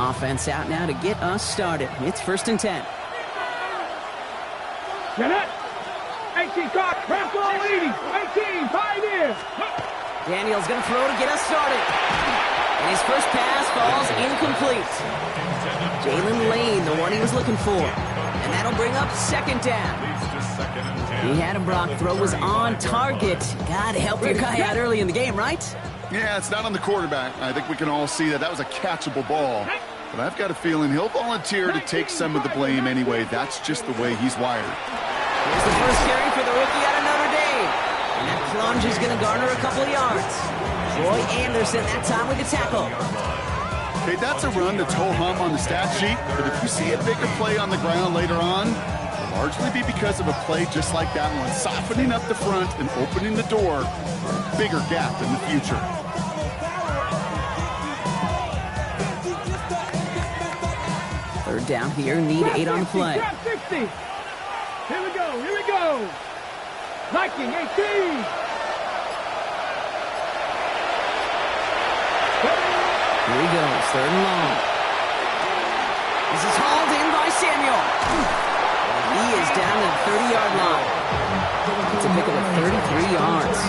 Offense out now to get us started. It's 1st and 10. Get it. 18 clock. Press ball leading. 18. Pioneer. Daniels going to throw to get us started. And his first pass falls incomplete. Jalen Lane, the one he was looking for. And that'll bring up 2nd down. He had him, Brock. Throw was on target. Gotta help your guy out early in the game, right? Yeah, it's not on the quarterback. I think we can all see that that was a catchable ball. But I've got a feeling he'll volunteer to take some of the blame anyway. That's just the way he's wired. Here's the first carry for the rookie out of Notre Dame. And that plunge is going to garner a couple of yards. Roy Anderson that time with the tackle. Okay, that's a run that's ho-hum on the stat sheet. But if you see a bigger play on the ground later on, it'll largely be because of a play just like that one. Softening up the front and opening the door for a bigger gap in the future. Third down here, need 8 on the play. Grab 60. Here we go, here we go. Viking 18. Here he goes, 3rd and long. This is hauled in by Samuel. He is down to the 30-yard line. It's a pickup of 33 yards.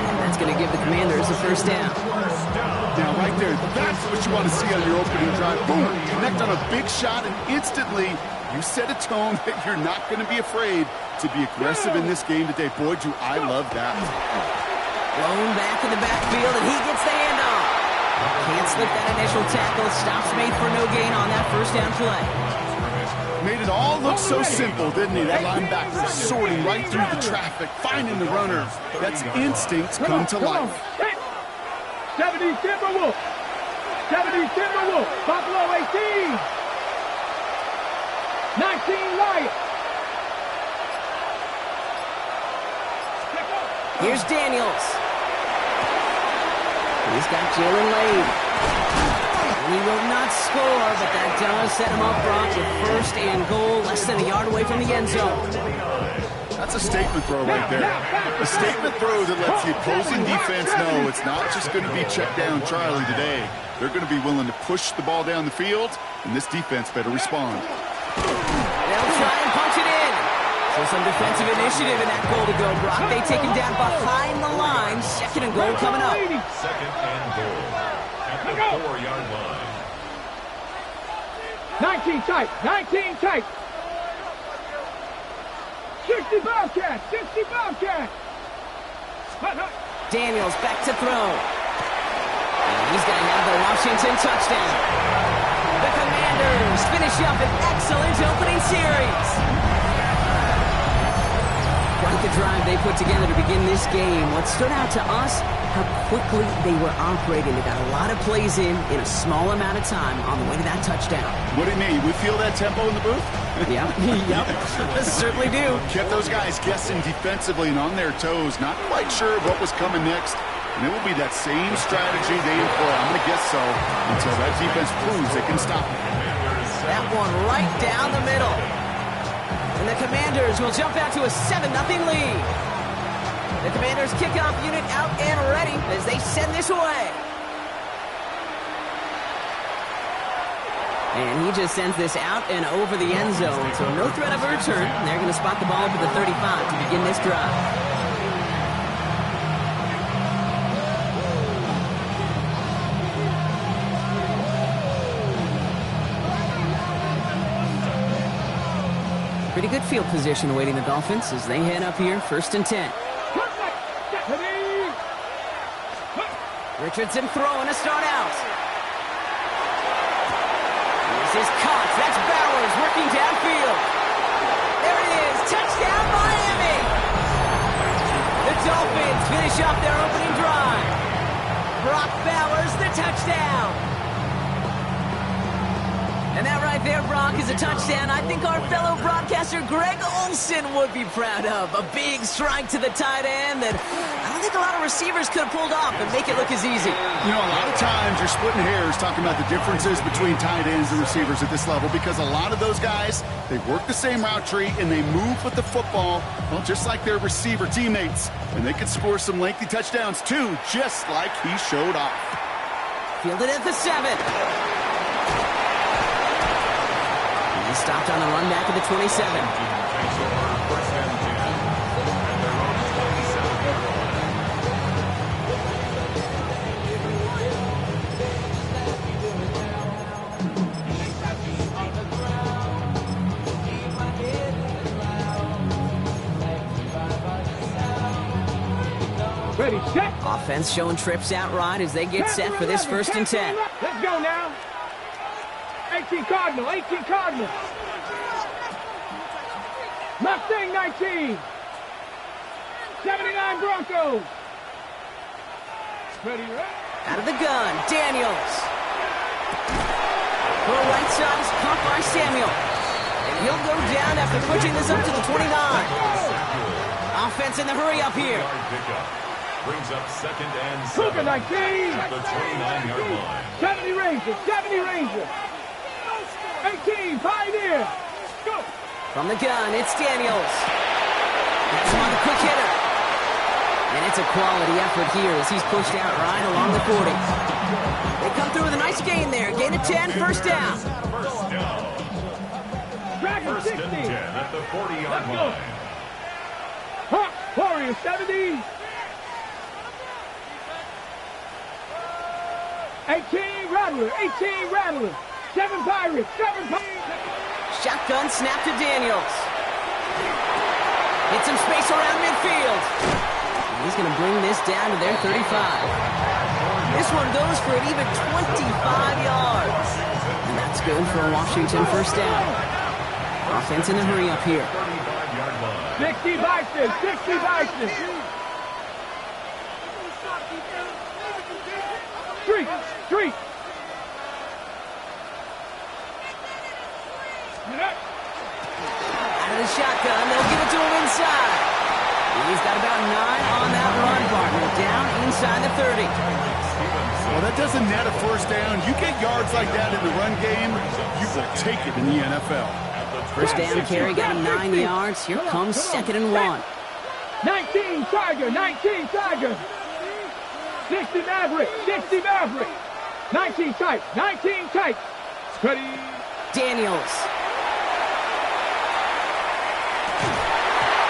And that's going to give the Commanders a 1st down. Now, right there, that's what you want to see on your opening drive. Boom! Connect on a big shot, and instantly you set a tone that you're not going to be afraid to be aggressive in this game today. Boy, do I love that. Blown back in the backfield, and he gets the handoff. Can't slip that initial tackle. Stops made for no gain on that 1st down play. Made it all look so simple, didn't he? That linebacker sorting right through the traffic, finding the runner. That's instincts come to life. 70 Timberwolf. 70 Timberwolf. Buffalo 18. 19 Riot. Here's Daniels. He's got Jalen Lane. He will not score, but that does set him up, Brock, with 1st and goal, less than a yard away from the end zone. That's a statement throw right there. A statement throw that lets the opposing defense know it's not just going to be check down Charlie today. They're going to be willing to push the ball down the field, and this defense better respond. They'll try and punch it in. So some defensive initiative in that goal to go, Brock. They take him down behind the line. 2nd and goal coming up. 2nd and goal at the 4-yard line. 19 tight. 19 tight. 60 Bobcats. 60 Bobcats. Daniels back to throw. And he's going to have the Washington touchdown. The Commanders finish up an excellent opening series. Quite the drive they put together to begin this game. What stood out to us, how quickly they were operating. They got a lot of plays in a small amount of time on the way to that touchdown. What do you mean? We feel that tempo in the booth? Yep, certainly do. Kept those guys guessing defensively and on their toes, not quite sure what was coming next. And it will be that same strategy they employ, I'm going to guess so, until that defense proves they can stop it. That one right down the middle. And the Commanders will jump out to a 7-0 lead. The Commanders kickoff unit out and ready as they send this away. And he just sends this out and over the end zone. So no threat of a return. They're going to spot the ball for the 35 to begin this drive. Pretty good field position awaiting the Dolphins as they head up here, 1st and 10. Richardson throwing to start out. Here's his cut. That's Bowers working downfield. There it is. Touchdown, Miami. The Dolphins finish off their opening drive. Brock Bowers, the touchdown. And that right there, Brock, is a touchdown I think our fellow broadcaster Greg Olson would be proud of. A big strike to the tight end that I don't think a lot of receivers could have pulled off and make it look as easy. You know, a lot of times you're splitting hairs talking about the differences between tight ends and receivers at this level because a lot of those guys, they work the same route tree and they move with the football, well, just like their receiver teammates. And they can score some lengthy touchdowns too, just like he showed off. Fielded at the 7. stopped on the run back at the 27. Ready, set. Offense showing trips out right as they get set for this 1st and 10. Let's go now. 18 Cardinal, 18 Cardinal. Mustang 19. 79 Broncos. Ready, right? Out of the gun, Daniels. To the right side is caught by Samuel. And he'll go down after pushing this up to the 29. Offense in the hurry up here. Brings up 2nd and 7 Cougar 19. at the 29-yard line. 70 Ranger, 70 Ranger. 18 Pioneer. Go. From the gun, it's Daniels. That's him on the quick hitter. And it's a quality effort here as he's pushed out right along the 40. They come through with a nice gain there. Gain of 10, first down. First down. Dragon 1st 60. and 10 at the 40-yard line. Hawk Warrior 70. 18 Rattler, 18 Rattler. 7 Pirates, 7 Pirates. Shotgun snap to Daniels. Get some space around midfield. He's going to bring this down to their 35. This one goes for an even 25 yards. And that's good for a Washington first down. Offense in a hurry up here. 60 Bison, 60 Bison. Street, street. Out of the shotgun, they'll give it to him inside. He's got about 9 on that run, partner. Down inside the 30. Well, that doesn't net a first down. You get yards like that in the run game, you will take it in the NFL. First down carry, got him 9 yards. Here comes 2nd and 1. 19 Tiger, 19 Tiger. 60 Maverick, 60 Maverick. 19 tight, 19 tight. Ready. Daniels.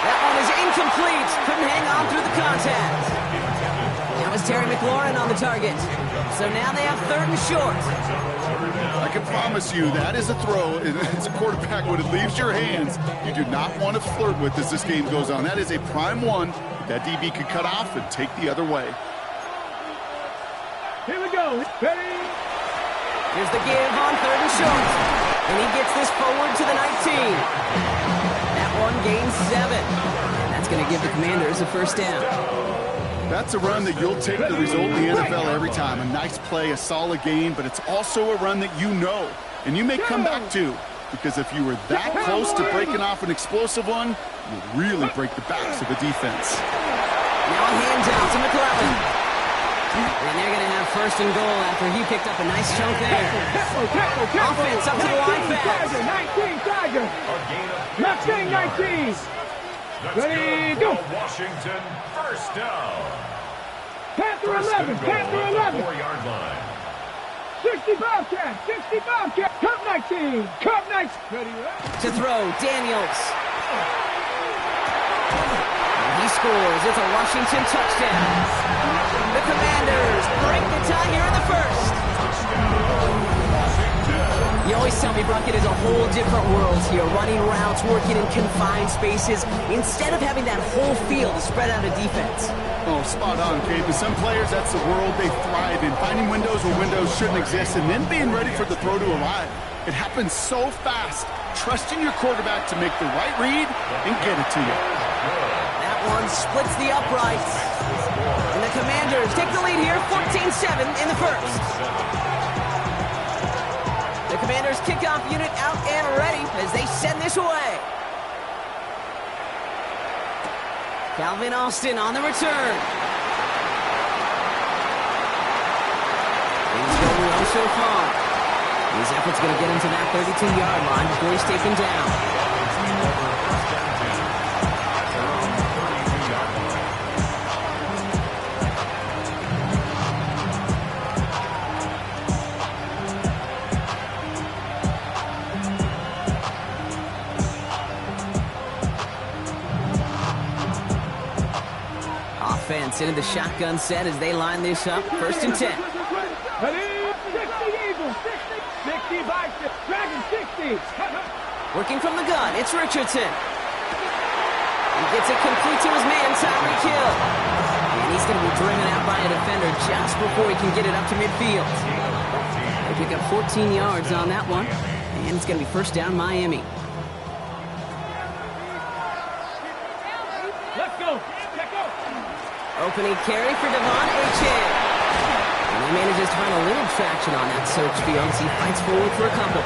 That one is incomplete. Couldn't hang on through the contact. Now it's Terry McLaurin on the target. So now they have 3rd and short. I can promise you that is a throw. As a quarterback, when it leaves your hands, you do not want to flirt with as this game goes on. That is a prime one that DB could cut off and take the other way. Here we go. Ready. Here's the give on 3rd and short. And he gets this forward to the 19. That one gains 7. And that's going to give the Commanders a first down. That's a run that you'll take the result in the NFL every time. A nice play, a solid game, but it's also a run that you know and you may come back to, because if you were that close to breaking off an explosive one, you'll really break the backs of the defense. Now a handout to McLaurin. And they're going to have 1st and goal after he picked up a nice chunk there. Offense up to the line fast. 19 Tiger. Mustang 19. Ready, go. Washington, first down. Panther 11, Panther 11. 4-yard line. 60 Bobcat, 60 Bobcat. Cub 19, Cub 19. Ready, right? To throw, Daniels. And he scores. It's a Washington touchdown. The Commanders break the tie here in the 1st. You always tell me, Brock, it is a whole different world here. Running routes, working in confined spaces, instead of having that whole field to spread out a defense. Oh, spot on, Kate. And some players, that's the world they thrive in. Finding windows where windows shouldn't exist and then being ready for the throw to arrive. It happens so fast. Trusting your quarterback to make the right read and get it to you. That one splits the uprights. And the Commanders take the lead here, 14-7 in the 1st. The Commanders kickoff unit out and ready as they send this away. Calvin Austin on the return. Things going well so far. His effort's going to get him to that 32-yard line before he's taken down. defense into the shotgun set as they line this up. 1st and 10. 60 Eagles, 60 Vikings, Dragon 60. Working from the gun, it's Richardson. He gets it complete to his man, Tyreek Hill. And he's going to be driven out by a defender just before he can get it up to midfield. They pick up 14 yards on that one. And it's going to be 1st down Miami. Let's go. Opening carry for Devon Achane. And he manages to find a little traction on that search field as he fights forward for a couple.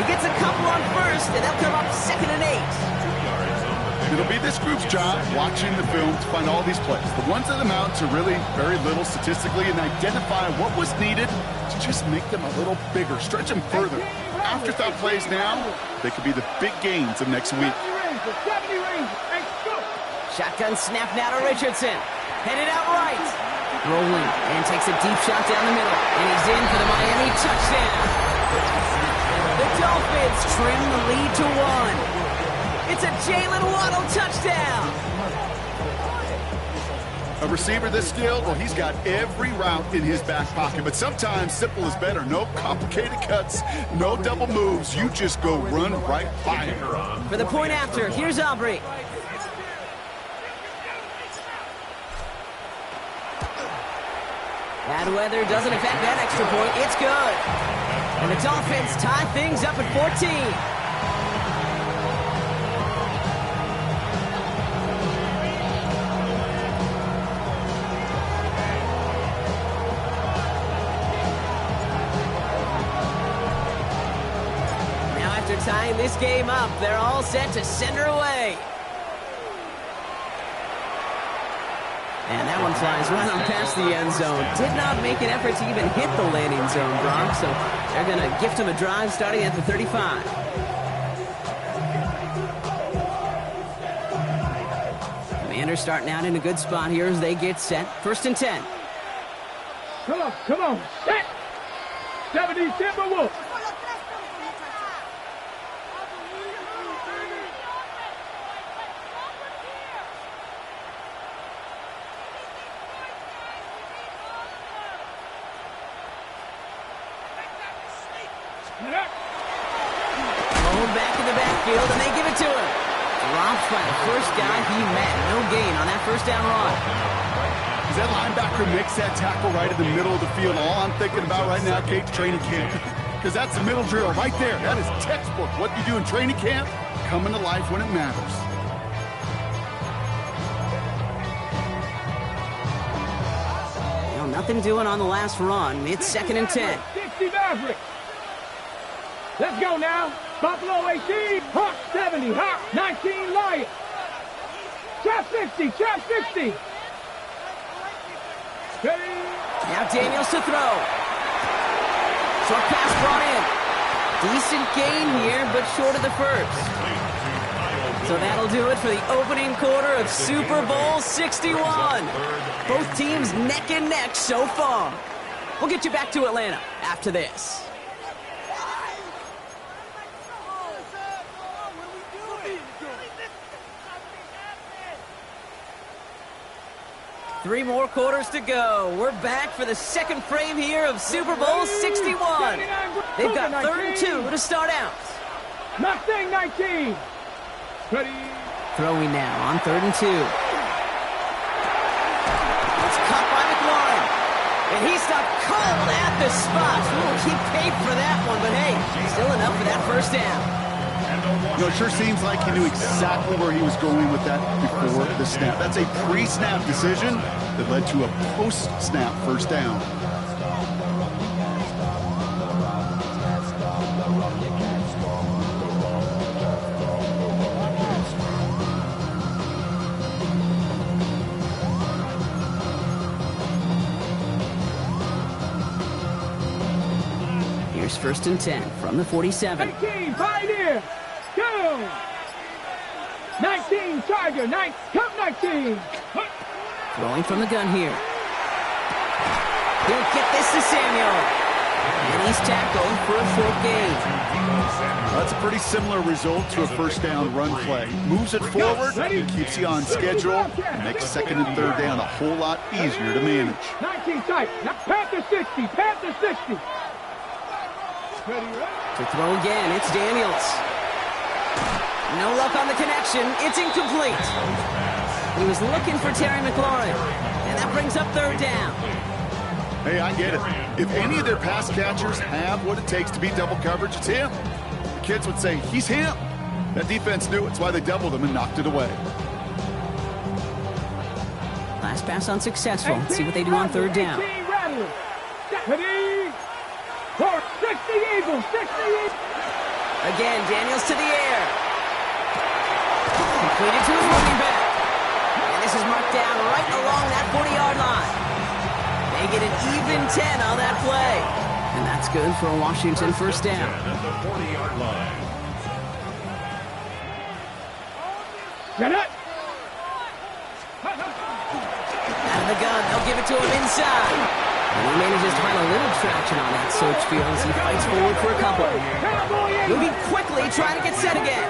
He gets a couple on 1st, and they'll come up 2nd and 8. It'll be this group's job watching the film to find all these plays. The ones that amount to really very little statistically and identify what was needed to just make them a little bigger, stretch them further. Afterthought plays now, they could be the big gains of next week. 70 range. Shotgun snap now to Richardson. Headed out right. Rolling and takes a deep shot down the middle. And he's in for the Miami touchdown. The Dolphins trim the lead to 1. It's a Jalen Waddle touchdown. A receiver this skilled, well, he's got every route in his back pocket. But sometimes simple is better. No complicated cuts, no double moves. You just go run right by him. For the point after, here's Aubrey. Bad weather doesn't affect that extra point. It's good. And the Dolphins tie things up at 14. Now after tying this game up, they're all set to send her away. And that one flies right on past the end zone. Did not make an effort to even hit the landing zone, Brock. So they're going to gift him a drive starting at the 35. Commanders starting out in a good spot here as they get set. 1st and 10. Come on. Set. 70 Timberwolves. Rolled back in the backfield, and they give it to him. Dropped by the first guy he met. No gain on that 1st down run. As that linebacker makes that tackle right in the middle of the field, all I'm thinking about right now, Kate, training camp. Because that's the middle drill right there. That is textbook. What you do in training camp, coming to life when it matters. Well, nothing doing on the last run. It's 2nd and 10. 60 Mavericks. Let's go now. Buffalo 18. Hawk 70. Hawk 19 Lions. Trap 60. Trap 60. Now Daniels to throw. Short pass brought in. Decent gain here, but short of the 1st. So that'll do it for the opening quarter of Super Bowl 61. Both teams neck and neck so far. We'll get you back to Atlanta after this. Three more quarters to go. We're back for the second frame here of Super Bowl 61. They've got 3rd and 2 to start out. Mustang 19. Ready. Throwing now on 3rd and 2. It's caught by McLaurin. And he stopped cold at the spot. Ooh, he paid for that one, but hey, still enough for that 1st down. You know, it sure seems like he knew exactly where he was going with that before the snap. That's a pre-snap decision that led to a post-snap 1st down. Here's 1st and 10 from the 47. 18 Pioneer. Go. 19 Tiger. Come 19. Throwing from the gun here. He'll get this to Samuel. And he's tackled for a short gain. That's a pretty similar result to a first down run play. Moves it forward, keeps you on schedule, and makes second and third down a whole lot easier to manage. 19 tight. Panther 60. Panther 60. To throw again, it's Daniels. No luck on the connection. It's incomplete. He was looking for Terry McLaurin, and that brings up third down. Hey, I get it. If any of their pass catchers have what it takes to beat double coverage, it's him. The kids would say, he's him. That defense knew it. It's why they doubled him and knocked it away. Last pass unsuccessful. Let's see what they do on third down. 60 Eagles. 60 Eagles. Again, Daniels to the air. Completed to his running back. And this is marked down right along that 40-yard line. They get an even 10 on that play. And that's good for a Washington first down. At the 40-yard line. Get it. Out of the gun, they'll give it to him inside. And he manages to find a little traction on that search field as he fights forward for a couple. Moving quickly, trying to get set again.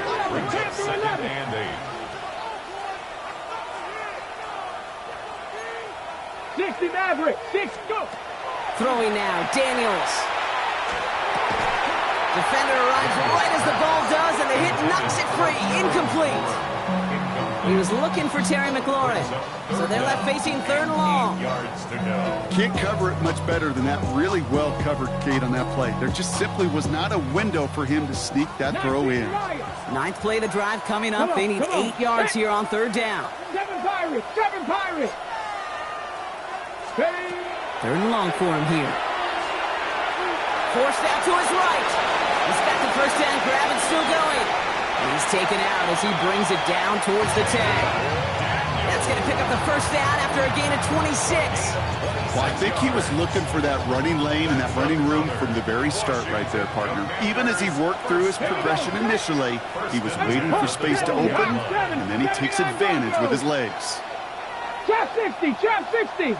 Second and 8. 60 Maverick. 6 go. Throwing now, Daniels. Defender arrives right as the ball does, and the hit knocks it free. Incomplete. He was looking for Terry McLaurin, so they're left facing third and long. 8 yards to go. Can't cover it much better than that really well-covered gate on that play. There just simply was not a window for him to sneak that throw in. Ninth play of the drive coming up. They need 8 yards here on third down. 7 Pirates. 7 Pirates. Third and long for him here. Forced out to his right. He's got the first down grab and still going. And he's taken out as he brings it down towards the 10. That's going to pick up the first down after a gain of 26. Well, I think he was looking for that running lane and that running room from the very start right there, partner. Even as he worked through his progression initially, he was waiting for space to open, and then he takes advantage with his legs. Chap 60. Chap 60.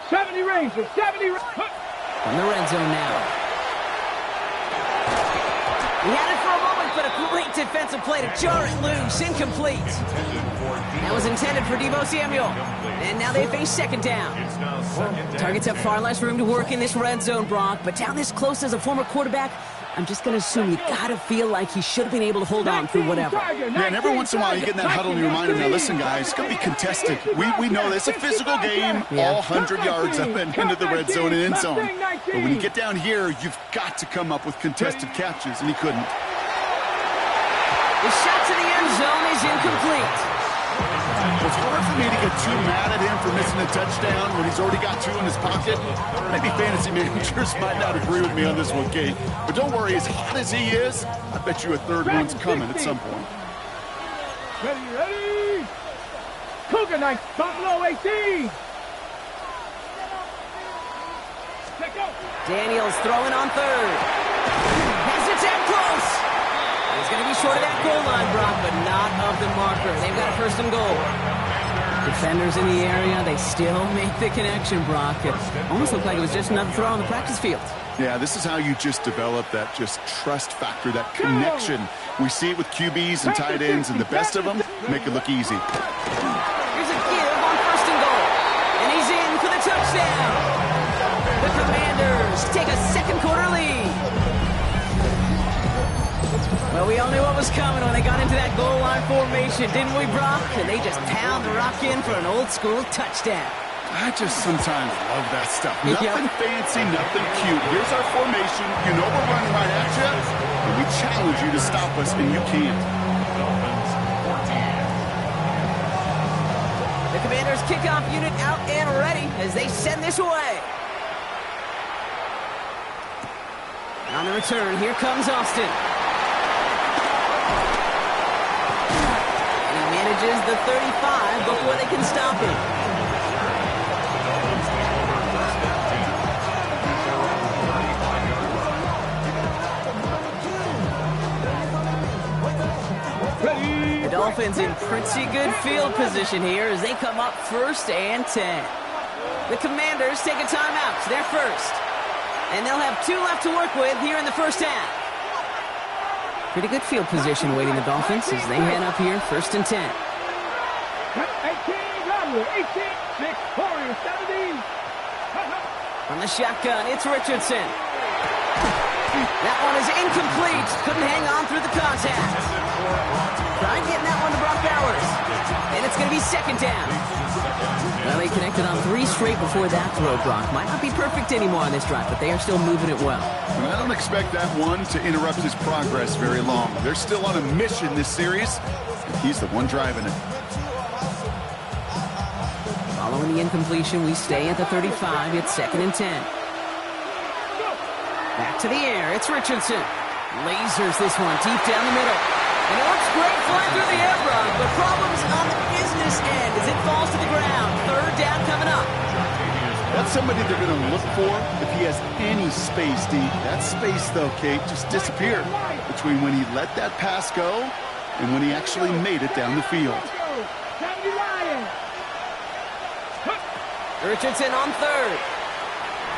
70 Rangers. 70 From the red zone now. He had it for a moment, but a great defensive play to jar it loose. Incomplete. That was intended for Deebo Samuel. And now they face second down. Targets have far less room to work in this red zone, Brock. But down this close as a former quarterback, I'm just going to assume you got to feel like he should have been able to hold on through whatever. Yeah, and every once in a while you get in that huddle and you remind him, now listen, guys, it's going to be contested. We know this. It's a physical game, all 100 yards up and into the red zone and end zone. But when you get down here, you've got to come up with contested catches, and he couldn't. The shot to the end zone is incomplete. It's hard for me to get too mad at him for missing a touchdown when he's already got 2 in his pocket. Maybe fantasy managers might not agree with me on this one, Kate. But don't worry, as hot as he is, I bet you a third one's coming at some point. Ready. Cougar Knight, Buffalo 18. Daniels throwing on third. Has it down close. He's going to be short of that goal line, Brock, but not of the marker. They've got a first and goal. Defenders in the area, they still make the connection, Brock. It almost looked like it was just another throw on the practice field. Yeah, this is how you just develop that just trust factor, that connection. We see it with QBs and tight ends, and the best of them make it look easy. Here's a give on first and goal. And he's in for the touchdown. The Commanders take a second quarter lead. Well, we all knew what was coming when they got into that goal line formation, didn't we, Brock? And they just pound the rock in for an old-school touchdown. I just sometimes love that stuff. Nothing fancy, nothing cute. Here's our formation. You know we're running right at you, and we challenge you to stop us, and you can't. The Commanders' kickoff unit out and ready as they send this away. On the return, here comes Austin. Manages the 35 before they can stop him. The Dolphins in pretty good field position here as they come up first and 10. The Commanders take a timeout. They're first. And they'll have 2 left to work with here in the first half. Pretty good field position awaiting the Dolphins as they head up here, 1st and 10. 18, 6, Warriors, 17. From the shotgun, it's Richardson. That one is incomplete. Couldn't hang on through the contact. Trying getting that one to Brock Bowers. And it's going to be 2nd down. Well, they connected on 3 straight before that throw, Brock. Might not be perfect anymore on this drive, but they are still moving it well. And I don't expect that one to interrupt his progress very long. They're still on a mission this series, and he's the one driving it. Following the incompletion, we stay at the 35. It's 2nd and 10. Back to the air. It's Richardson. Lasers this one deep down the middle. And it looks great flying through the air, Brock, but problems on the business end as it falls to the ground. 3rd down coming up. That's somebody they're going to look for if he has any space, D. That space, though, Kate, just disappeared between when he let that pass go and when he actually made it down the field. Richardson on 3rd.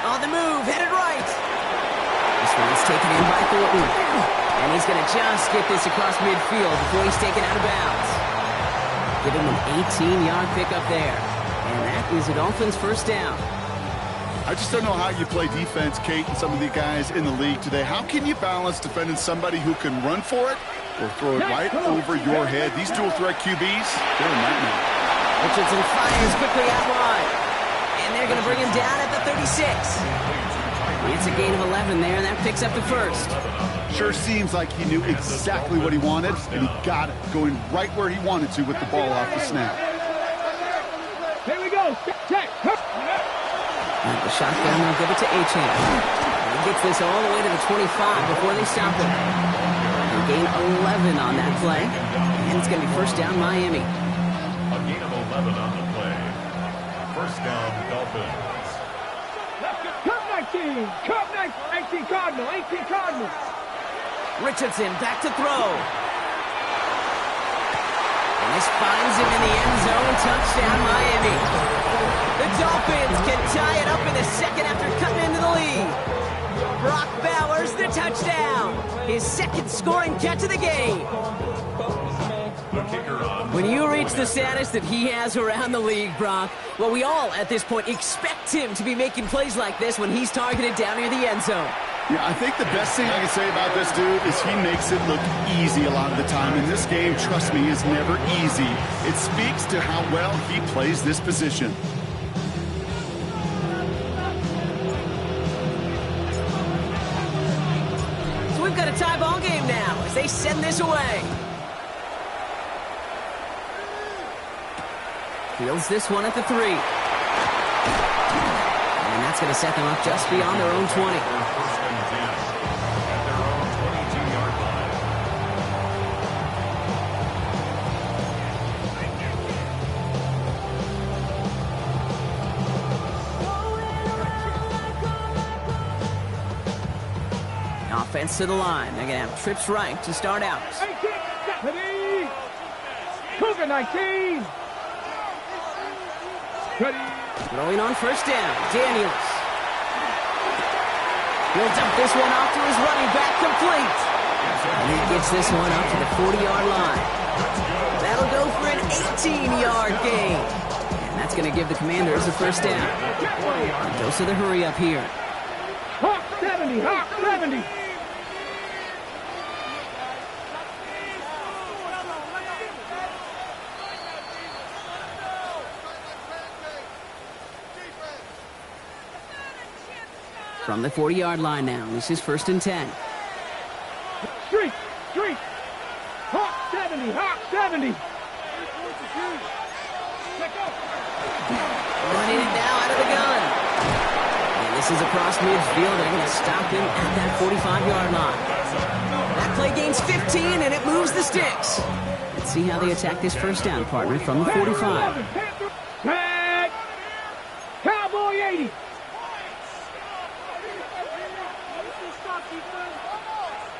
On the move, headed right. This one's taken in by Thornton. And he's going to just get this across midfield before he's taken out of bounds. Giving him an 18-yard pickup there. And that is a Dolphins' 1st down. I just don't know how you play defense, Kate, and some of the guys in the league today. How can you balance defending somebody who can run for it or throw it right over your head? These dual-threat QBs, they're a nightmare. Richardson fires quickly out wide. And they're going to bring him down at the 36. It's a gain of 11 there, and that picks up the 1st. Sure seems like he knew exactly what he wanted, and he got it, going right where he wanted to with the ball off the snap. Here we go. Check. And the shotgun will give it to Achane. He gets this all the way to the 25 before they stop him. They gain 11 on that play, and it's going to be 1st down Miami. A gain of 11 on the play. 1st down Dolphins. Cut 19. Cut 19 Cardinal. 18 Cardinal. Richardson back to throw. And this finds him in the end zone. Touchdown Miami. The Dolphins can tie it up in the 2nd after cutting into the lead. Brock Bowers, the touchdown. His 2nd scoring catch of the game. When you reach the status that he has around the league, Brock, well, we all at this point expect him to be making plays like this when he's targeted down near the end zone. Yeah, I think the best thing I can say about this dude is he makes it look easy a lot of the time. And this game, trust me, is never easy. It speaks to how well he plays this position. So we've got a tie ball game now as they send this away. Fields this one at the 3. And that's going to set them up just beyond their own 20. Offense to the line. They're going to have trips right to start out. 18, Cougar 19. Ready. Throwing on 1st down. Daniels. He'll dump this one off to his running back, complete. And he gets this one up to the 40-yard line. That'll go for an 18-yard gain. And that's going to give the Commanders a 1st down. It goes to the hurry up here. Hawk 70. Hawk 70. From the 40-yard line now. This is 1st and 10. Street. Hawk 70. Hawk 70. Running it now out of the gun. And this is across midfield. They're going to stop him at that 45-yard line. That play gains 15, and it moves the sticks. Let's see how they attack this 1st down, partner, from the 45. Tag. Cowboy 80.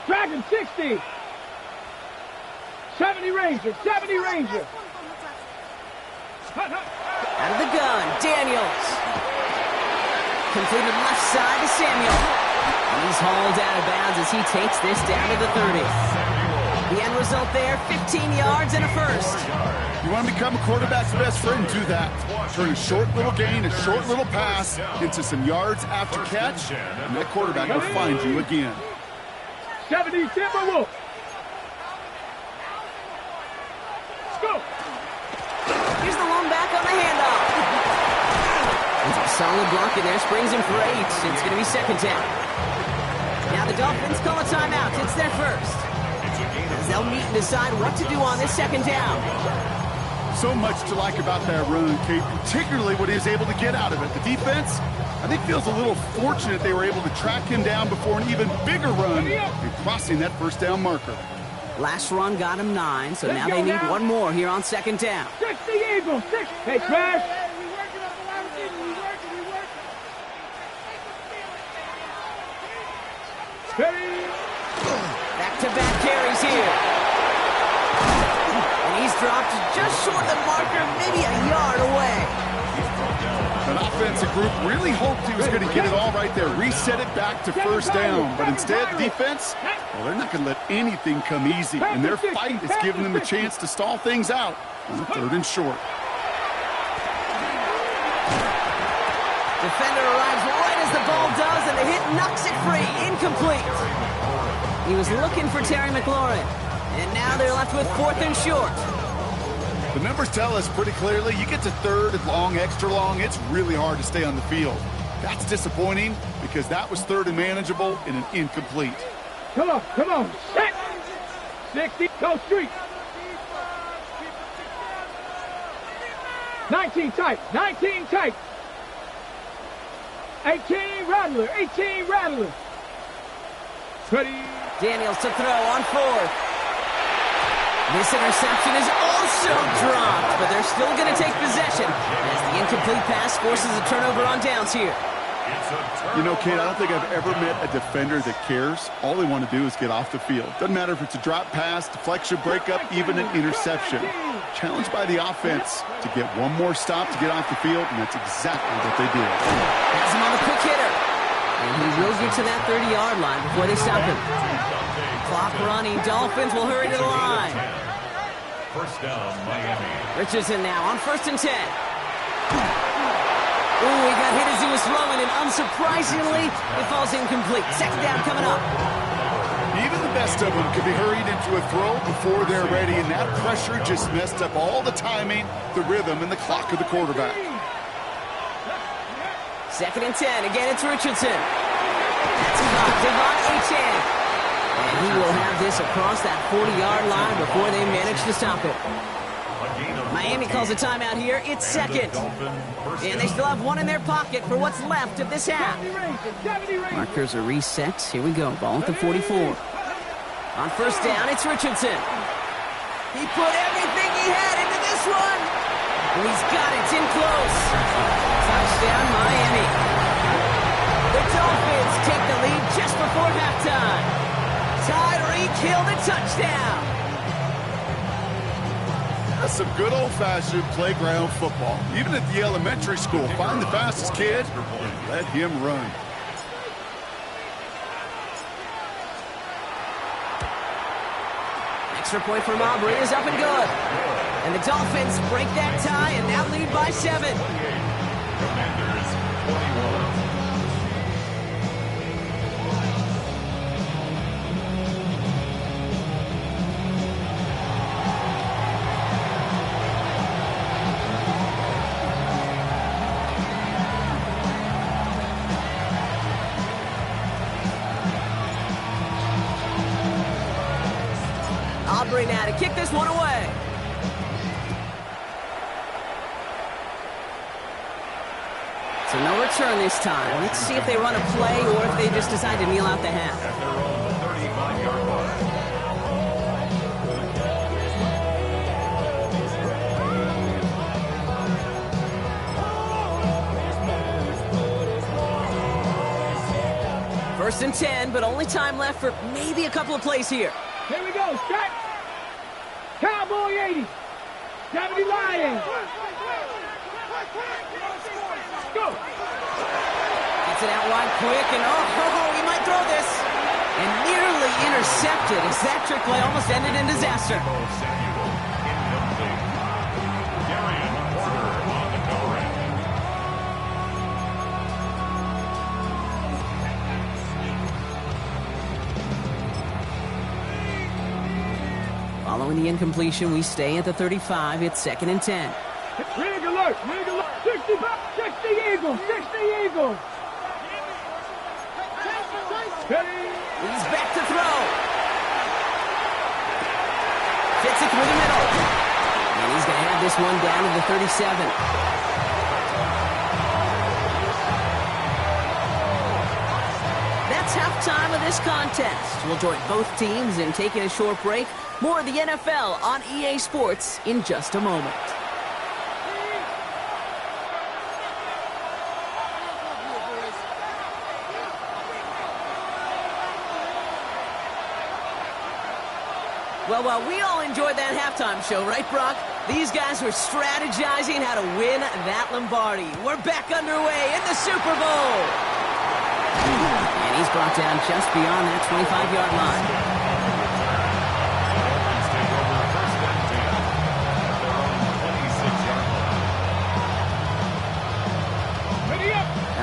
Dragon 60. 70 Ranger. 70 Ranger. Out of the gun, Daniels. completed left side to Samuel. And he's hauled out of bounds as he takes this down to the 30. The end result there, 15 yards and a first. You want to become a quarterback's best friend, do that. Turn a short little gain, a short little pass into some yards after catch, and that quarterback will find you again. 70 Timberwolves. Let's go. Here's the one back on the handoff. It's a solid block in there, springs him for 8. It's going to be second down. Now the Dolphins call a timeout. It's their first. As they'll meet and decide what to do on this second down. So much to like about that run, Kate, particularly what he was able to get out of it. The defense, I think, feels a little fortunate they were able to track him down before an even bigger run and crossing that first down marker. Last run got him 9, so now they need one more here on second down. 60 Eagles, 6. Hey, Crash. Back-to-back carries here. And he's dropped just short of the marker, maybe a yard away. An offensive group really hoped he was going to get it all right there, reset it back to first down. But instead, the defense, well, they're not going to let anything come easy. And their fight is giving them a chance to stall things out on 3rd and short. Defender arrives right as the ball does, and the hit knocks it free. Incomplete. He was looking for Terry McLaurin. And now they're left with 4th and short. The numbers tell us pretty clearly, you get to 3rd and long, extra long, it's really hard to stay on the field. That's disappointing because that was 3rd and manageable and an incomplete. Come on, set. 60, go street. 19 tight, 19 tight. 18 Rattler, 18 Rattler. 20. Daniels to throw on 4th. This interception is also dropped, but they're still going to take possession as the incomplete pass forces a turnover on downs here. You know, Kate, I don't think I've ever met a defender that cares. All they want to do is get off the field. Doesn't matter if it's a drop pass, deflection, breakup, even an interception. Challenged by the offense to get one more stop to get off the field, and that's exactly what they did. Has him on the quick hitter. And he will get to that 30-yard line before they stop him. Clock running. Dolphins will hurry to the line. First down, Miami. Richardson now on 1st and 10. Ooh, he got hit as he was throwing, and unsurprisingly, it falls incomplete. Second down coming up. Even the best of them could be hurried into a throw before they're ready, and that pressure just messed up all the timing, the rhythm, and the clock of the quarterback. 2nd and 10. Again, it's Richardson. That's caught. Devon Achane. And he will have this across that 40-yard line before they manage to stop it. Miami calls a timeout here. It's second. And they still have one in their pocket for what's left of this half. Markers are reset. Here we go. Ball at the 44. On first down, it's Richardson. He put everything he had into this one. And he's got it. It's in close. Touchdown, Miami. The Dolphins take the lead just before halftime. Tyreek Hill, the touchdown. That's some good old-fashioned playground football. Even at the elementary school, find the fastest kid and let him run. Extra point for Aubrey is up and good. And the Dolphins break that tie and now lead by 7. Commanders 21. Aubrey now to kick this one away. So no return this time. Let's see if they run a play or if they just decide to kneel out the half. At their own 35-yard line. First and 10, but only time left for maybe a couple of plays here. Here we go, set. Cowboy 80. 70 Lions. Go. He it out wide quick, and he might throw this. And nearly intercepted as that trick play almost ended in disaster. Following the incompletion, we stay at the 35. It's 2nd and 10. Rig alert, 60 Eagles, 60 Eagles. He's back to throw. Fits it through the middle. And he's going to have this one down to the 37. That's halftime of this contest. We'll join both teams in taking a short break. More of the NFL on EA Sports in just a moment. Well, we all enjoyed that halftime show, right, Brock? These guys were strategizing how to win that Lombardi. We're back underway in the Super Bowl. And he's brought down just beyond that 25-yard line.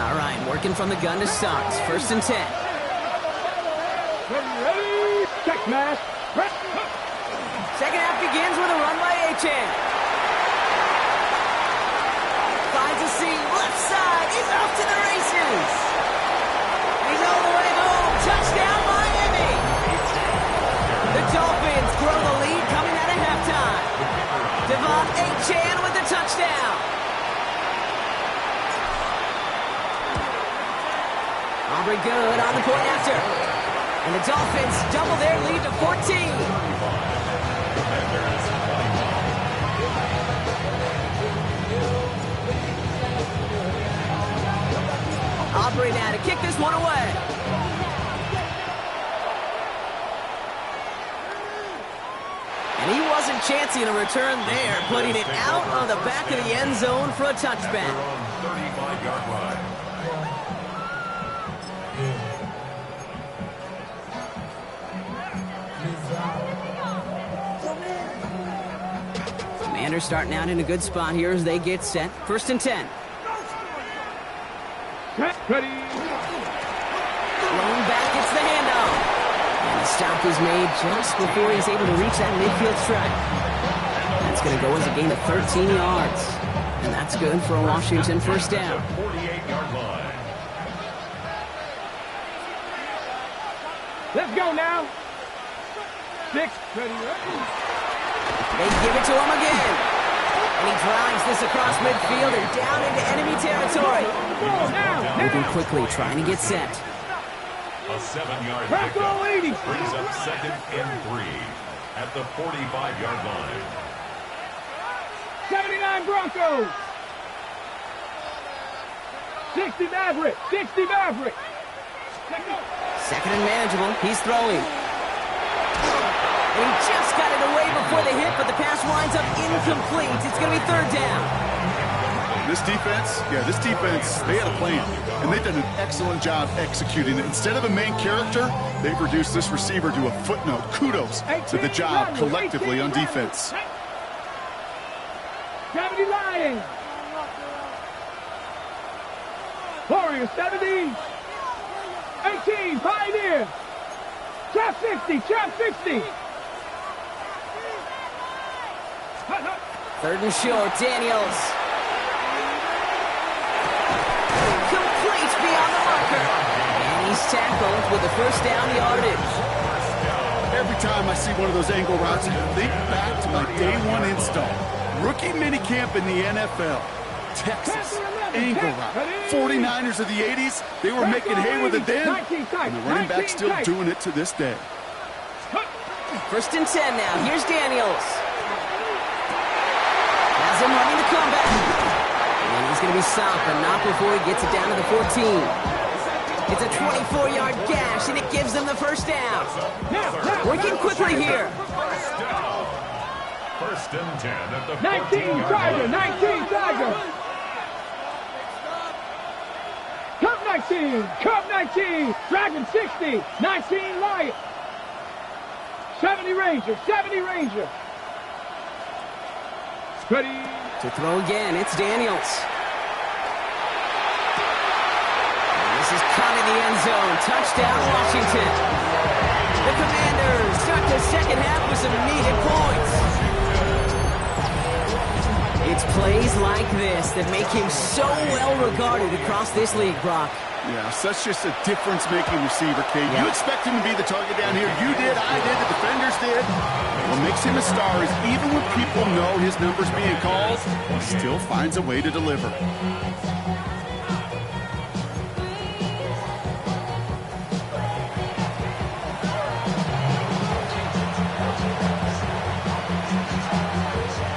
All right, working from the gun to start. 1st and 10. Ready? Check, smash. Second half begins with a run by Achane. Finds a seam, left side. He's off to the races. He's all the way home. Touchdown, Miami. The Dolphins grow the lead coming out of halftime. Devon Achane with the touchdown. Aubrey good on the point after. And the Dolphins double their lead to 14. Aubrey now to kick this one away. And he wasn't chancing a return there, putting it out of the back of the end zone for a touchback. 35-yard line. Commanders starting out in a good spot here as they get set. 1st and 10. Ready. Thrown back, it's the handoff. And the stop is made just before he's able to reach that midfield strike. That's going to go as a gain of 13 yards. And that's good for a Washington 1st down. 48-yard line. Let's go now. 6. Ready. They give it to him again. And he drives this across midfield and down into enemy territory. Moving quickly, trying to get set. A 7-yard pickup brings up 2nd and 3 at the 45-yard line. 79 Broncos. 60 Maverick. 60 Maverick. 2nd and manageable. He's throwing. And he just got it away before the hit, but the pass winds up incomplete. It's going to be 3rd down. This defense, they had a plan, and they've done an excellent job executing it. Instead of a main character, they've reduced this receiver to a footnote. Kudos to the job collectively on defense. 70 Lions. Warriors 70. 18 Pioneer. Trap 60. Trap 60. 3rd and short, Daniels. Complete beyond the marker. And he's tackled with the 1st down yardage. Every time I see one of those angle routes, I think back to my day 1 install. Rookie minicamp in the NFL. Texas, angle route. 49ers of the 80s, they were making hay with it then. And the running back still doing it to this day. 1st and 10 now. Here's Daniels. Has him running the comeback. And he's going to be stopped, but not before he gets it down to the 14. It's a 24-yard gash, and it gives them the 1st down. Working quickly here. 1st and 10 at the 19 Tiger. 19 Tiger. Come 19, Cub 19, Dragon 60, 19 Lion, 70 Ranger, 70 Ranger. Ready. To throw again, it's Daniels. And this is caught in the end zone. Touchdown, Washington. The Commanders start the second half with some needed points. It's plays like this that make him so well regarded across this league, Brock. Yeah, such just a difference-making receiver, Kate. You expect him to be the target down here. You did, I did, the defenders did. What makes him a star is even when people know his number's being called, he still finds a way to deliver.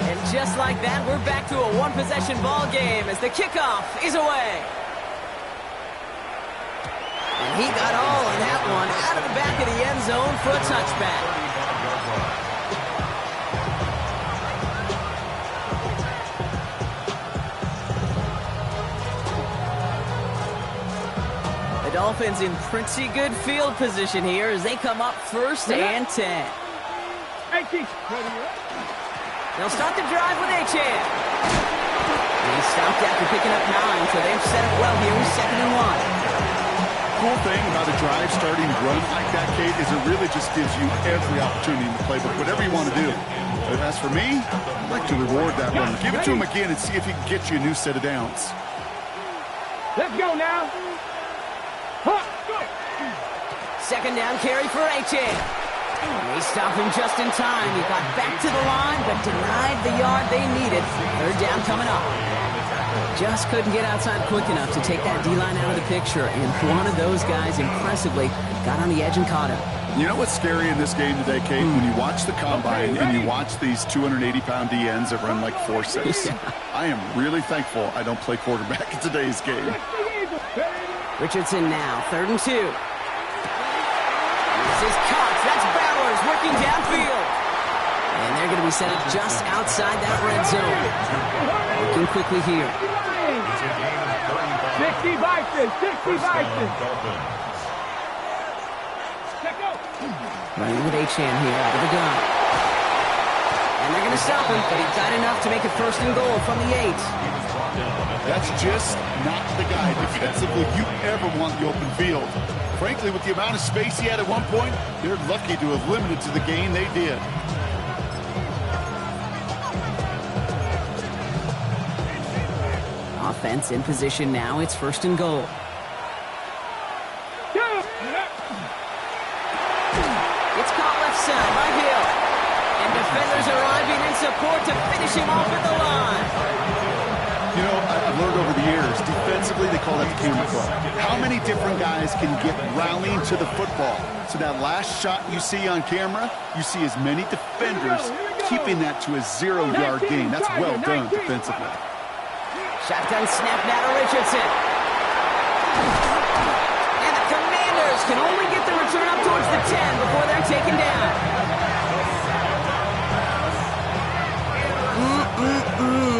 And just like that, we're back to a one-possession ball game as the kickoff is away. And he got all on that one out of the back of the end zone for a touchback. The Dolphins in pretty good field position here as they come up 1st and 10. They'll start the drive with Achane. He stopped after picking up 9, so they've set up well here with 2nd and 1. Cool thing about a drive starting run like that, Kate, is it really just gives you every opportunity in the playbook, whatever you want to do. But as for me, I'd like to reward that run. Give it to him again and see if he can get you a new set of downs. Let's go now. Huh. 2nd down carry for Achane. They stopped him just in time. He got back to the line, but denied the yard they needed. 3rd down coming up. Just couldn't get outside quick enough to take that D-line out of the picture, and one of those guys impressively got on the edge and caught him. You know what's scary in this game today, Kate? When you watch the combine and you watch these 280-pound DNs that run like 4.6. Yeah. I am really thankful I don't play quarterback in today's game. Richardson now, 3rd and 2. This is Cox. That's Bowers working downfield. And they're going to be set up just outside that red zone. Looking quickly here. 60 Bison, 60 Bison. Running with Achane here out of the gun. And they're going to stop him, but he got enough to make it 1st and goal from the 8. That's just not the guy defensively you ever want the open field. Frankly, with the amount of space he had at one point, they're lucky to have limited to the gain they did. Offense in position now. It's 1st and goal. It's caught left side by Hill. And defenders arriving in support to finish him off at the line. You know, I've learned over the years, defensively, they call that the camera club. How many different guys can get rallying to the football? So that last shot you see on camera, you see as many defenders keeping that to a 0-yard gain. That's well done defensively. Shotgun snap now to Richardson. And the Commanders can only get the return up towards the 10 before they're taken down.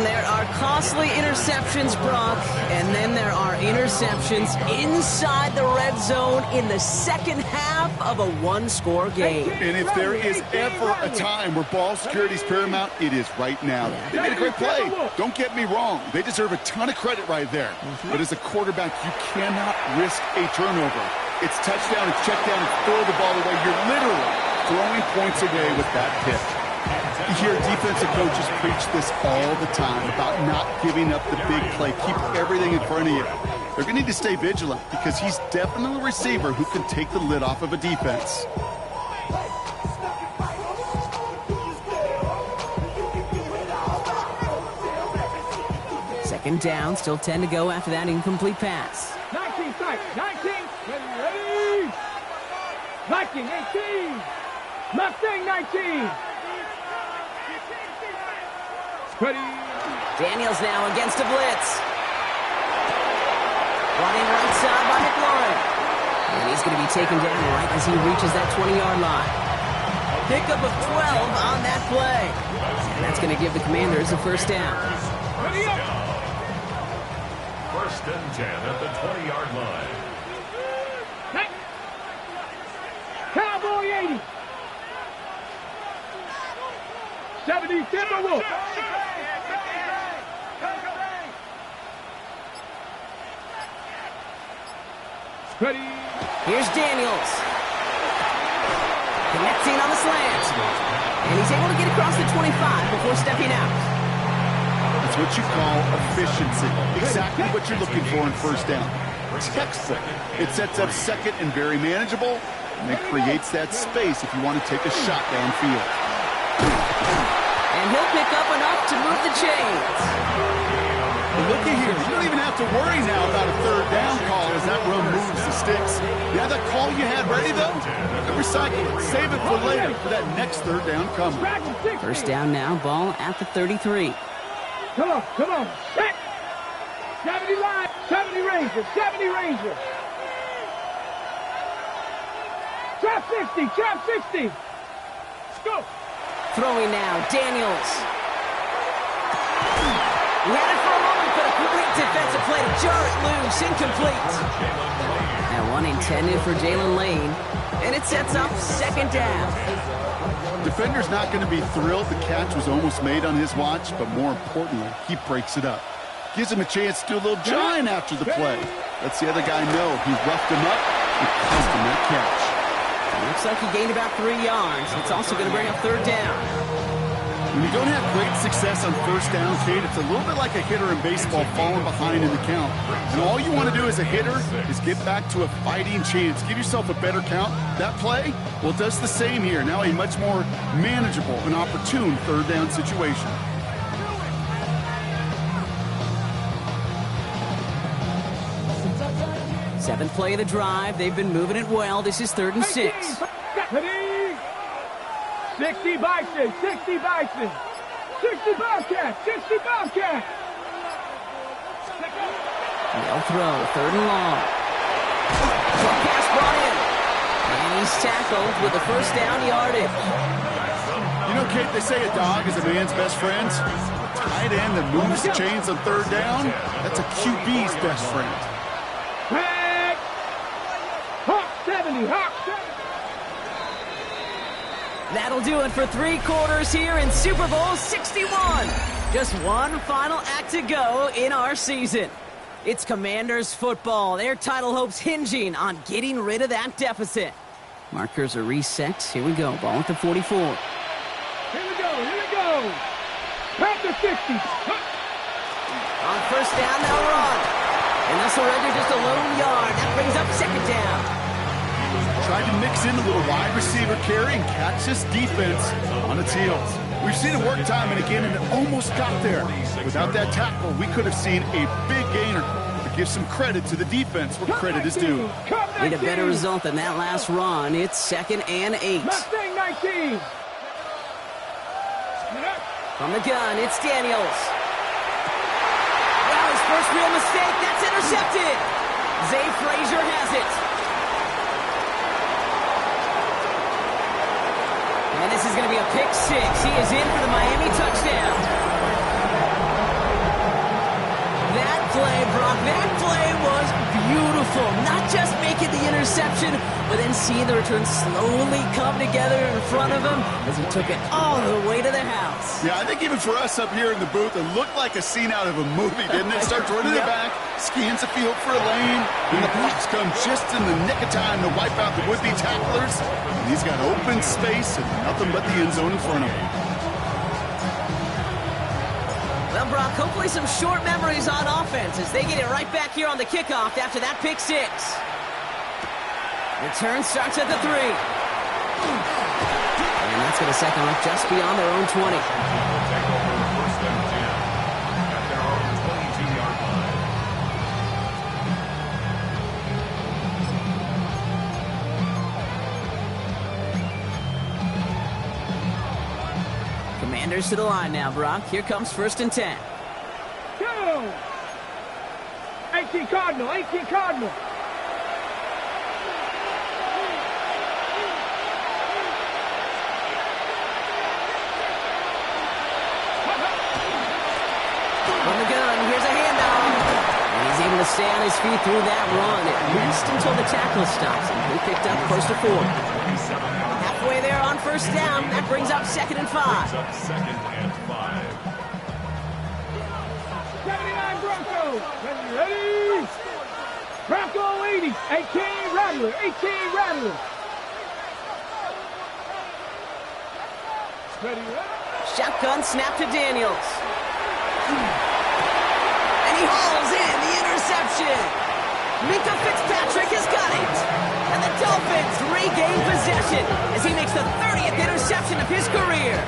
There are costly interceptions, Brock, and then there are interceptions inside the red zone in the second half of a one-score game. And if there is ever a time where ball security is paramount, it is right now. They made a great play. Don't get me wrong. They deserve a ton of credit right there. But as a quarterback, you cannot risk a turnover. It's touchdown, it's check down, it's throw the ball away. You're literally throwing points away with that pick. You hear defensive coaches preach this all the time about not giving up the big play. Keep everything in front of you. They're going to need to stay vigilant because he's definitely a receiver who can take the lid off of a defense. Second down, still 10 to go after that incomplete pass. 19 strike, 19, ready, Viking 18, Mustang 19. Ready. Daniels now against a blitz. Running right side by McLaurin. And he's going to be taken down right as he reaches that 20-yard line. Pickup of 12 on that play. And that's going to give the Commanders a 1st down. Ready up. First and 10 at the 20-yard line. Cowboy 80. 70 Timberwolves. Ready. Here's Daniels. Connecting on the slant. And he's able to get across the 25 before stepping out. That's what you call efficiency. Exactly what you're looking for in first down. Textbook. It sets up second and very manageable, and it creates that space if you want to take a shot downfield. And he'll pick up enough to move the chains. But looky here, you don't even have to worry now about a third down call as that run moves the sticks. Yeah, that call you had ready, though, recycle it. Save it for later for that next third down coming. First down now, ball at the 33. Come on, come on. Set. 70 line, 70 Rangers, 70 Rangers. Trap 60, trap 60. Let's go. Throwing now, Daniels. He had it for a moment, but a complete defensive play to jar it loose, incomplete. That one intended for Jalen Lane, and it sets up second down. Defender's not going to be thrilled the catch was almost made on his watch, but more importantly, he breaks it up. Gives him a chance to do a little giant after the play. Lets the other guy know he roughed him up and cost him that catch. Looks like he gained about 3 yards. It's also going to bring up third down. When you don't have great success on first down, Kate, it's a little bit like a hitter in baseball falling behind in the count. And all you want to do as a hitter is get back to a fighting chance. Give yourself a better count. That play, well, it does the same here. Now a much more manageable and opportune third down situation. Seventh play of the drive. They've been moving it well. This is 3rd and 6. 60 Bison, 60 Bison. 60 Bobcat, 60 Bobcat. They'll throw, 3rd and long. Short pass brought in. And he's tackled with the first down yardage. You know, Kate, they say a dog is a man's best friend. Tight end that moves the chains on third down, that's a QB's best friend. Hawk 70, Hawk 70. That'll do it for 3 quarters here in Super Bowl 61. Just one final act to go in our season. It's Commanders football. Their title hopes hinging on getting rid of that deficit. Markers are reset. Here we go. Ball at the 44. Here we go, here we go. Panther 60. On first down, they'll run. And they'll surrender just a lone yard. That brings up second down. Tried to mix in a little wide receiver carry and catch this defense on its heels. We've seen it work time and again, and it almost got there. Without that tackle, we could have seen a big gainer. But give some credit to the defense where credit is due. Need a better result than that last run. It's 2nd and 8. Mustang 19. From the gun, it's Daniels. Well, his first real mistake. That's intercepted. Zay Frazier has it. And this is going to be a pick 6. He is in for the Miami touchdown. That play, Brock, that play was beautiful. Not just making the interception, but then seeing the return slowly come together in front of him as he took it all the way to the house. Yeah, I think even for us up here in the booth, it looked like a scene out of a movie, didn't it? Starts running it back, scans the field for a lane, and the blocks come just in the nick of time to wipe out the would-be tacklers. And he's got open space and nothing but the end zone in front of him. Well, Brock, hopefully some short memories on offense as they get it right back here on the kickoff after that pick 6. Return starts at the 3. And that's going to set them up just beyond their own 20. Commanders to the line now, Brock. Here comes 1st and 10. Go! 18 Cardinal, 18 Cardinal. From the gun, here's a handoff. And he's able stay on his feet through that run, at least until the tackle stops, and he picked up close to 4. Halfway there on first down. That brings up 2nd and 5. 79 Broncos. Ready? Bronco 80. 18 Rattler. 18 Rattler. Ready? Shotgun snap to Daniels. And he hauls in the interception. Minka Fitzpatrick has got it. And the Dolphins regain possession as he makes the 30th interception of his career.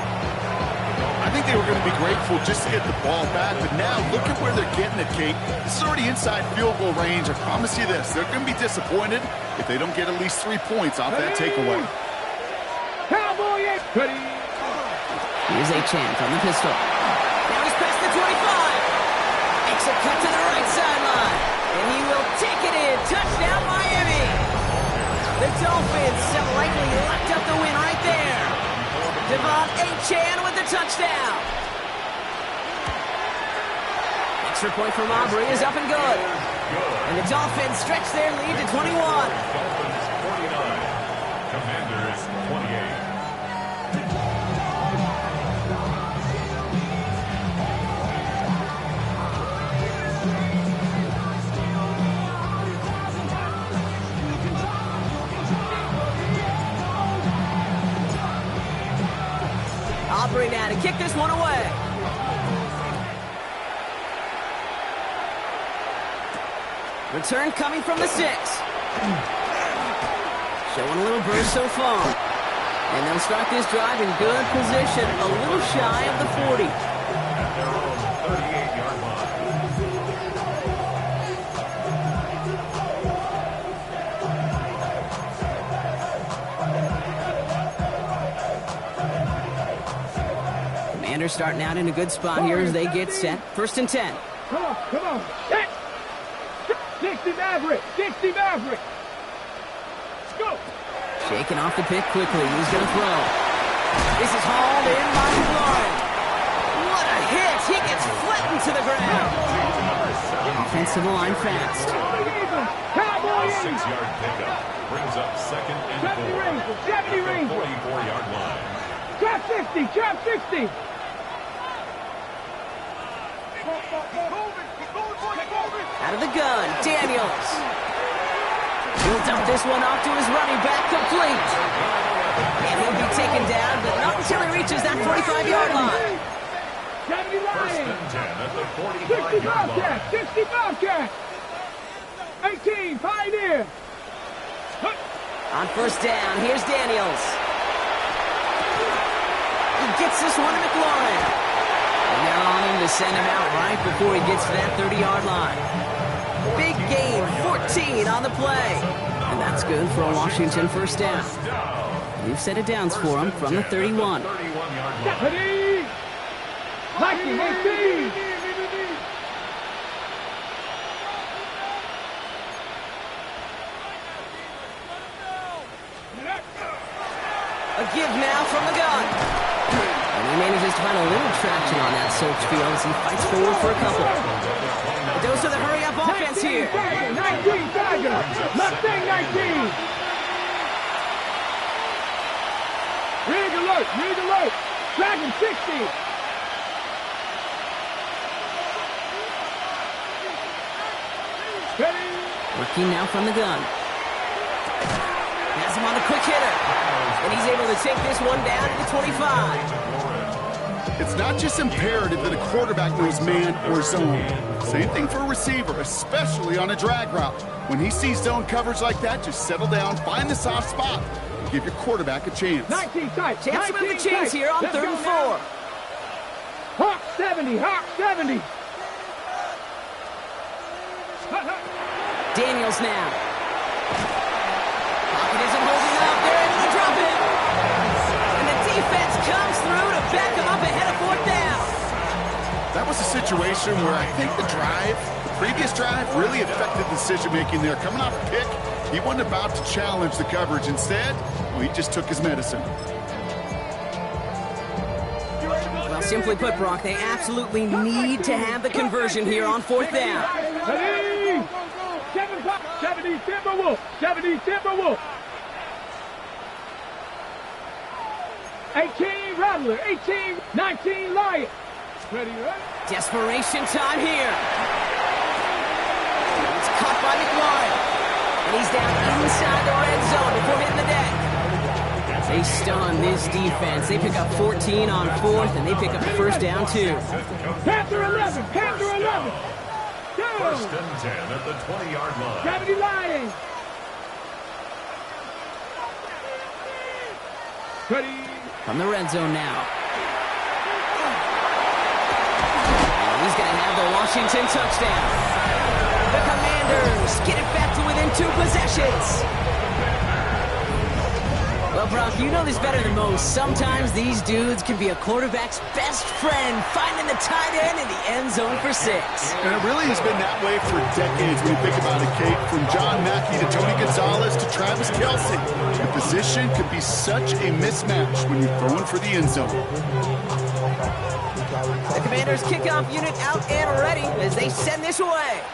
I think they were going to be grateful just to get the ball back, but now look at where they're getting it, Kate. This is already inside field goal range. I promise you this, they're going to be disappointed if they don't get at least 3 points off that takeaway. Cowboy 8. Ready? Here's a chance on the pistol. Now he's past the 25. Makes a cut to the right sideline. And he will take it in. Touchdown, Miami. The Dolphins have likely locked up the win right there. Devon Achane with the touchdown. Extra point from Aubrey is up and good. And the Dolphins stretch their lead to 21. Dolphins 49. Commanders 28. Aubrey now to kick this one away. Return coming from the 6. Showing a little burst so far. And they'll start this drive in good position, a little shy of the 40. At their own 38-yard line. Commanders starting out in a good spot here as they get set. 1st and 10. Come on. Set. 60 Maverick. 60 Maverick. Let's go. Shaking off the pick quickly. He's going to throw. This is hauled in by McLaurin. What a hit. He gets flattened to the ground. Offensive line fast. Cowboy 8. 6-yard pickup brings up 2nd and 4. 70 range. 44-yard line. Trap 60. Trap 60. Out of the gun, Daniels. Builds up this one off to his running back, complete. And he'll be taken down, but not until he reaches that 45-yard line. 70 First Lions. and 10 at the 60 45-yard line. Bobcat. 60 Bobcat. 18 Pioneer. On first down, here's Daniels. He gets this one to McLaurin. And they're on him to send him out right before he gets to that 30-yard line. Big gain, 14 on the play. And that's good for a Washington first down. We've set it downs for him from the 31. 31-yard line. Ready. Lightning 18. A give now from the gun. And he manages to find a little traction on that search field as he fights forward for a couple. A dose of the hurry-up offense here. 19 Tiger. Mustang 19. Rig alert. Dragon 60. Ready. Working now from the gun. Has him on a quick hitter. And he's able to take this one down to the 25. It's not just imperative that a quarterback knows man or zone. Same thing for a receiver, especially on a drag route. When he sees zone coverage like that, just settle down, find the soft spot, and give your quarterback a chance. 19 tight. Chance to move the chains here on 3rd and 4. Hawk 70. Daniels now. Pocket isn't holding up. They're able to drop it. And the defense comes through to back him up ahead of 4th down. That was a situation where I think the previous drive, really affected decision-making there. Coming off a pick, he wasn't about to challenge the coverage. Instead, well, he just took his medicine. Well, simply put, Brock, they absolutely need to have the conversion here on 4th down. Ready. 70 Timberwolf. 70 Timberwolf. 18 Rattler. 18. 19 Lion. Ready, ready? Desperation time here. It's caught by McLaurin. And he's down inside the red zone before hitting the deck. They stun this defense. They pick up 14 on fourth, and they pick up the first down, too. Panther 11. Panther 11. First and 10 at the 20-yard line. 70 Lions. Ready. From the red zone now. And he's going to have the Washington touchdown. The Commanders get it back to within 2 possessions. Well, Brock, you know this better than most. Sometimes these dudes can be a quarterback's best friend, finding the tight end in the end zone for 6. And it really has been that way for decades when you think about it, Kate. From John Mackey to Tony Gonzalez to Travis Kelce. The position could be such a mismatch when you're throwing for the end zone. The Commanders' kickoff unit out and ready as they send this away.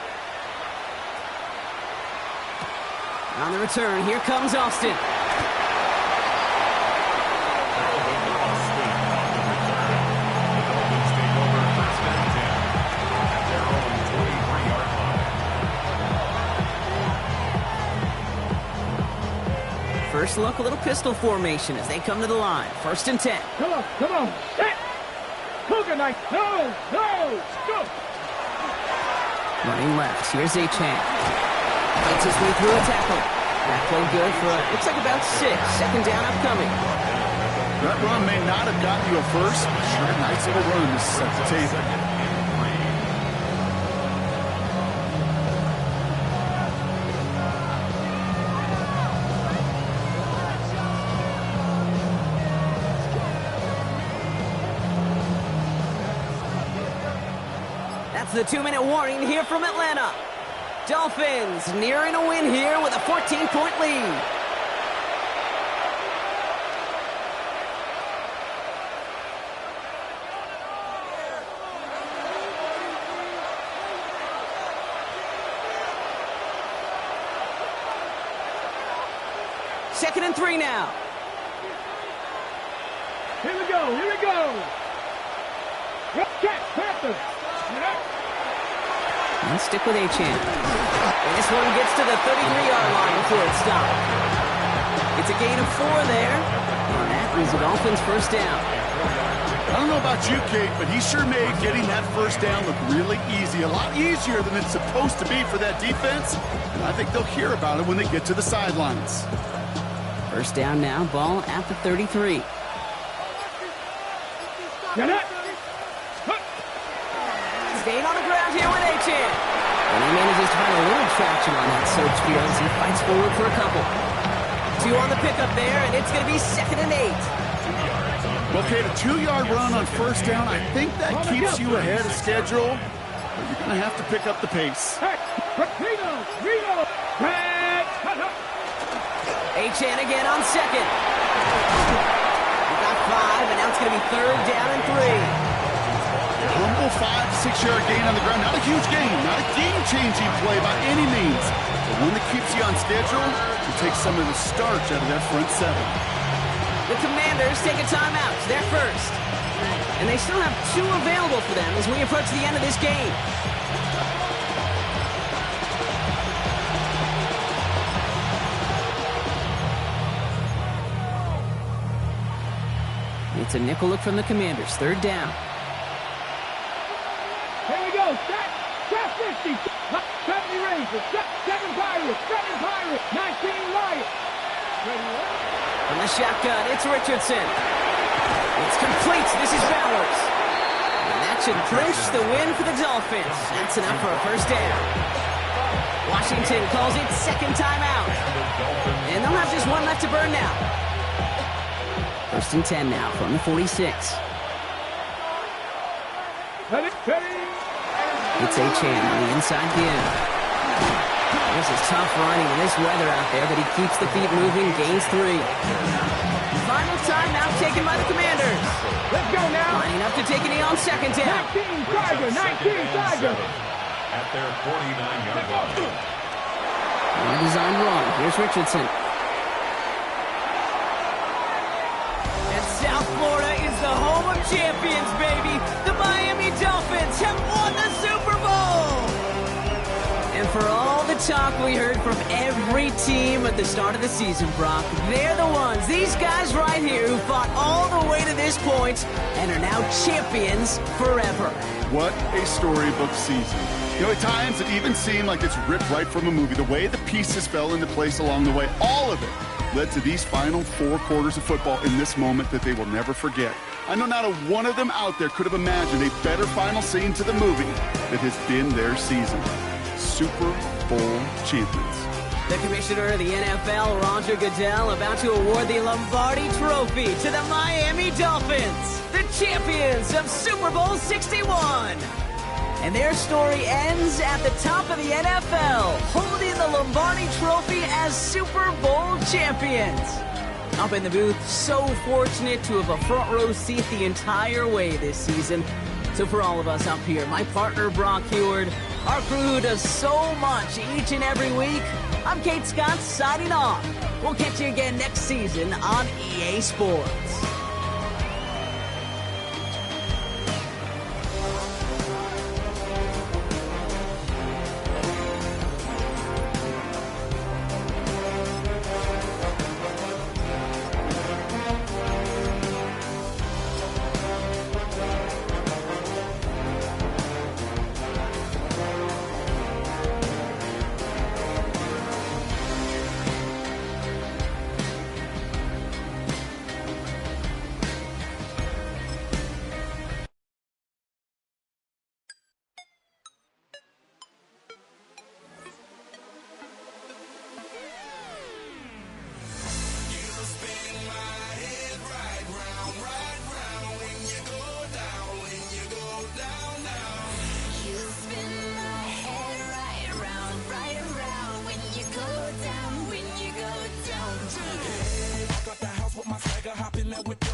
On the return, here comes Austin. First look, a little pistol formation as they come to the line. First and 10. Come on, come on. Set. Cougar knife. No, no, go. Running left, here's A-Chan. Fights his way through a tackle. That play good for, looks like about 6. Second down upcoming. That run may not have gotten you a first, but sure, nice little run to set the table. That's the 2-minute warning here from Atlanta. Dolphins nearing a win here with a 14-point lead. Second and 3 now. Here we go, here we go. Catch, Panther. And stick with A-Chan. And this one gets to the 33-yard line before it's stopped. It's a gain of 4 there. And that is the Dolphins' first down. I don't know about you, Kate, but he sure made getting that first down look really easy. A lot easier than it's supposed to be for that defense. And I think they'll hear about it when they get to the sidelines. First down now, ball at the 33. Get it. Staying on the ground here with A-Chan. And he manages to find a little traction on that search field as he fights forward for a couple. 2 on the pickup there, and it's going to be second and 8. Well, Kate, a 2-yard run on first down, I think that keeps you ahead of schedule, but you're going to have to pick up the pace. Reno. A-Chan again on second. He got 5, and now it's going to be third down and 3. Humble 5 to 6 yard gain on the ground. Not a huge gain, not a game-changing play by any means. But one that keeps you on schedule and takes some of the starch out of that front 7. The Commanders take a timeout. They're first. And they still have 2 available for them as we approach the end of this game. It's a nickel look from the Commanders. Third down. Here we go. Set 50. 70 Rangers. 7 Pirates. 7 Pirates. 19 Lions. From the shotgun, it's Richardson. It's complete. This is Bowers. And that should clinch the win for the Dolphins. That's enough for a first down. Washington calls it second timeout. And they'll have just 1 left to burn now. First and 10 now from the 46. Ready. It's A-Chan on the inside give. This is tough running in this weather out there, but he keeps the feet moving, gains 3. Final timeout taken by the Commanders. Let's go now. Lining up to take a knee on second down. 19 Tiger. 19 Tiger. At their 49-yard line. On a design run, here's Richardson. And South Florida is the home of champions, baby. The Miami Dolphins have won the Super Bowl. And for all the talk we heard from every team at the start of the season, Brock, they're the ones, these guys right here, who fought all the way to this point and are now champions forever. What a storybook season. You know, at times it even seemed like it's ripped right from a movie. The way the pieces fell into place along the way, all of it led to these final 4 quarters of football in this moment that they will never forget. I know not a one of them out there could have imagined a better final scene to the movie that has been their season. Super Bowl champions. The commissioner of the NFL, Roger Goodell, about to award the Lombardi Trophy to the Miami Dolphins, the champions of Super Bowl 61. And their story ends at the top of the NFL, holding the Lombardi Trophy as Super Bowl champions. Up in the booth, so fortunate to have a front row seat the entire way this season. So for all of us up here, my partner Brock Heward, our crew who does so much each and every week, I'm Kate Scott signing off. We'll catch you again next season on EA Sports.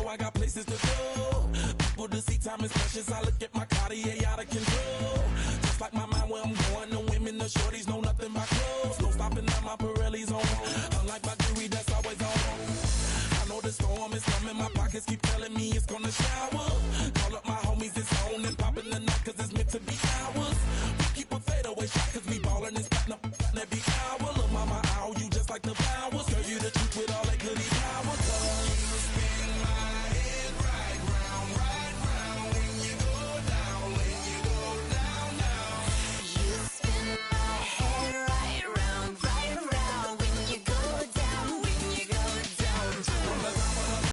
I got places to go. People to see, time is precious. I look at my Cartier out of control. Just like my mind where I'm going. The women, the shorties know nothing but clothes. No stopping at my Pirelli's on. Unlike my jewelry that's always on. I know the storm is coming. My pockets keep telling me it's gonna shower. Call up my homies, it's on and popping the night 'cause it's meant to be ours. We keep a fadeaway shot 'cause we ballin' and spotting up every hour. Look, mama, I owe you just like the flowers. Serve you the truth with all that goodies.